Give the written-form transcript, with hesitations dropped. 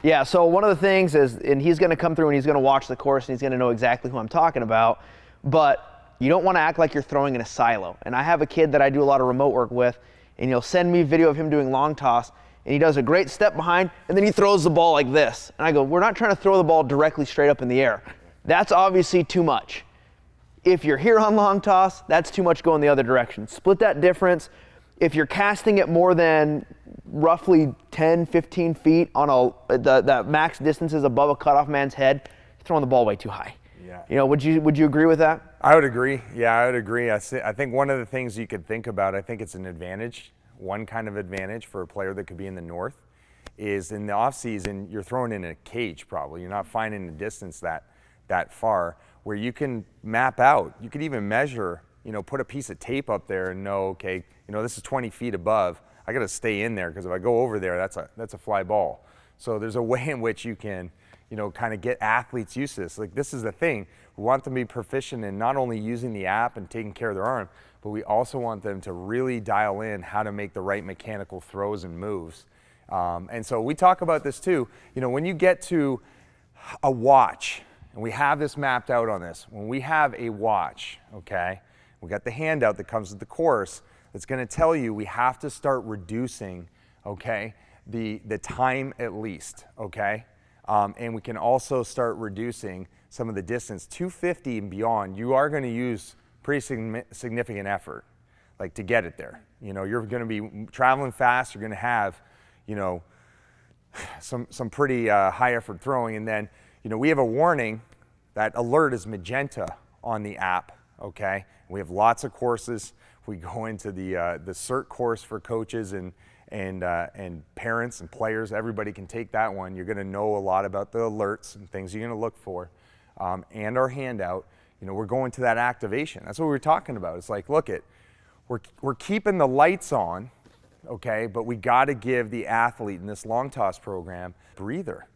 Yeah, so one of the things is, and he's going to come through and he's going to watch the course and he's going to know exactly who I'm talking about, but you don't want to act like you're throwing in a silo. And I have a kid that I do a lot of remote work with, and he'll send me video of him doing long toss, and he does a great step behind, and then he throws the ball like this. And I go, we're not trying to throw the ball directly straight up in the air. That's obviously too much. If you're here on long toss, that's too much going the other direction. Split that difference. If you're casting it more than roughly 10, 15 feet on that max distance is above a cutoff man's head, you're throwing the ball way too high. Yeah. You know, would you agree with that? I would agree. Yeah, I would agree. I think one of the things you could think about, I think it's an advantage, one kind of advantage for a player that could be in the north, is in the off season you're throwing in a cage probably. You're not finding the distance that far where you can map out. You could even measure, you know, put a piece of tape up there and know, okay, you know, this is 20 feet above. I got to stay in there because if I go over there, that's a fly ball. So there's a way in which you can, you know, kind of get athletes used to this. Like, this is the thing. We want them to be proficient in not only using the app and taking care of their arm, but we also want them to really dial in how to make the right mechanical throws and moves. And so we talk about this too. You know, when you get to a watch, and we have this mapped out on this, when we have a watch, okay, we got the handout that comes with the course that's going to tell you we have to start reducing, okay, the time at least, okay? And we can also start reducing some of the distance. 250 and beyond, you are going to use pretty significant effort, like, to get it there. You know, you're going to be traveling fast. You're going to have, you know, some pretty high effort throwing. And then, you know, we have a warning. That alert is magenta on the app, okay? We have lots of courses. We go into the CERT course for coaches and parents and players. Everybody can take that one. You're going to know a lot about the alerts and things you're going to look for. And our handout, you know, we're going to that activation. That's what we were talking about. It's like, look it, we're keeping the lights on, okay, but we got to give the athlete in this long toss program a breather.